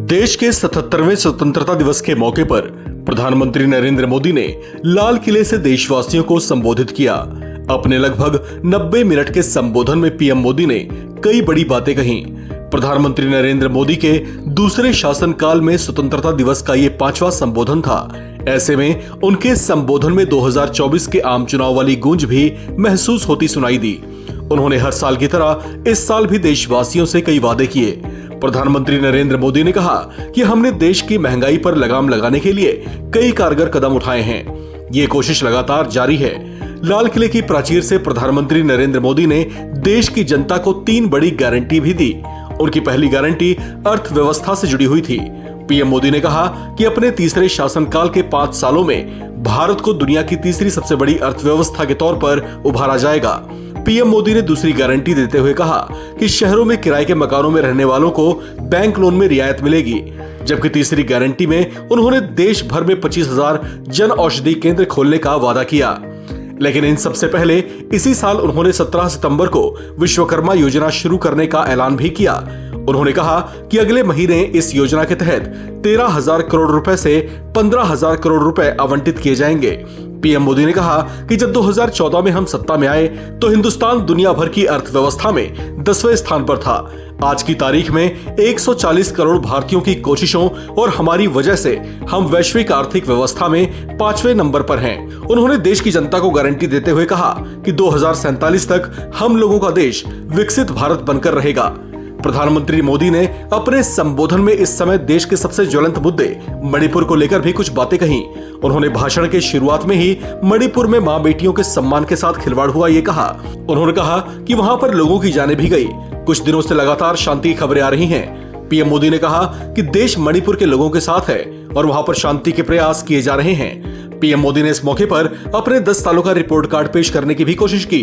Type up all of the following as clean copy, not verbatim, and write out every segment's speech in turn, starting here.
देश के 77वें स्वतंत्रता दिवस के मौके पर प्रधानमंत्री नरेंद्र मोदी ने लाल किले से देशवासियों को संबोधित किया। अपने लगभग 90 मिनट के संबोधन में पीएम मोदी ने कई बड़ी बातें कहीं। प्रधानमंत्री नरेंद्र मोदी के दूसरे शासनकाल में स्वतंत्रता दिवस का ये 5वां संबोधन था। ऐसे में उनके संबोधन में 2024 के आम चुनाव वाली गूंज भी महसूस होती सुनाई दी। उन्होंने हर साल की तरह इस साल भी देशवासियों से कई वादे किए। प्रधानमंत्री नरेंद्र मोदी ने कहा कि हमने देश की महंगाई पर लगाम लगाने के लिए कई कारगर कदम उठाए हैं। ये कोशिश लगातार जारी है। लाल किले की प्राचीर से प्रधानमंत्री नरेंद्र मोदी ने देश की जनता को 3 बड़ी गारंटी भी दी। उनकी पहली गारंटी अर्थव्यवस्था से जुड़ी हुई थी। पीएम मोदी ने कहा कि अपने तीसरे शासनकाल के 5 सालों में भारत को दुनिया की तीसरी सबसे बड़ी अर्थव्यवस्था के तौर पर उभारा जाएगा। पीएम मोदी ने दूसरी गारंटी देते हुए कहा कि शहरों में किराए के मकानों में रहने वालों को बैंक लोन में रियायत मिलेगी। जबकि तीसरी गारंटी में उन्होंने देश भर में 25,000 जन औषधि केंद्र खोलने का वादा किया। लेकिन इन सबसे पहले इसी साल उन्होंने 17 सितंबर को विश्वकर्मा योजना शुरू करने का ऐलान भी किया। उन्होंने कहा कि अगले महीने इस योजना के तहत 13,000 करोड़ रुपए से 15,000 करोड़ रुपए आवंटित किए जाएंगे। पीएम मोदी ने कहा कि जब 2014 में हम सत्ता में आए तो हिंदुस्तान दुनिया भर की अर्थव्यवस्था में 10वें स्थान पर था। आज की तारीख में 140 करोड़ भारतीयों की कोशिशों और हमारी वजह से हम वैश्विक आर्थिक व्यवस्था में 5वें नंबर पर हैं। उन्होंने देश की जनता को गारंटी देते हुए कहा कि 2047 तक हम लोगों का देश विकसित भारत बनकर रहेगा। प्रधानमंत्री मोदी ने अपने संबोधन में इस समय देश के सबसे ज्वलंत मुद्दे मणिपुर को लेकर भी कुछ बातें कहीं। उन्होंने भाषण के शुरुआत में ही मणिपुर में मां बेटियों के सम्मान के साथ खिलवाड़ हुआ ये कहा। उन्होंने कहा कि वहां पर लोगों की जानें भी गई। कुछ दिनों से लगातार शांति की खबरें आ रही हैं। पीएम मोदी ने कहा कि देश मणिपुर के लोगों के साथ है और वहां पर शांति के प्रयास किए जा रहे हैं। पीएम मोदी ने इस मौके पर अपने 10 सालों का रिपोर्ट कार्ड पेश करने की भी कोशिश की।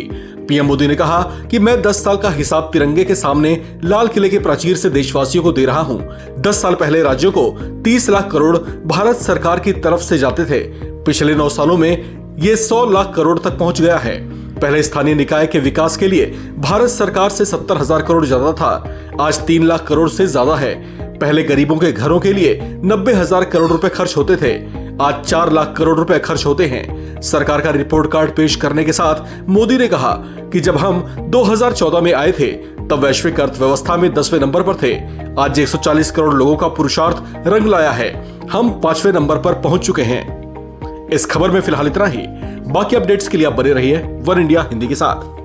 पीएम मोदी ने कहा कि मैं 10 साल का हिसाब तिरंगे के सामने लाल किले के प्राचीर से देशवासियों को दे रहा हूं। 10 साल पहले राज्यों को 30 लाख करोड़ भारत सरकार की तरफ से जाते थे। पिछले 9 सालों में ये 100 लाख करोड़ तक पहुंच गया है। पहले स्थानीय निकाय के विकास के लिए भारत सरकार से 70,000 करोड़ ज्यादा था, आज 3 लाख करोड़ से ज्यादा है। पहले गरीबों के घरों के लिए 90,000 करोड़ रुपए खर्च होते थे, आज 4 लाख करोड़ रुपए खर्च होते हैं। सरकार का रिपोर्ट कार्ड पेश करने के साथ मोदी ने कहा कि जब हम 2014 में आए थे तब वैश्विक अर्थव्यवस्था में 10वें नंबर पर थे। आज 140 करोड़ लोगों का पुरुषार्थ रंग लाया है। हम 5वें नंबर पर पहुंच चुके हैं। इस खबर में फिलहाल इतना ही। बाकी अपडेट्स के लिए आप बने रहिए वन इंडिया हिंदी के साथ।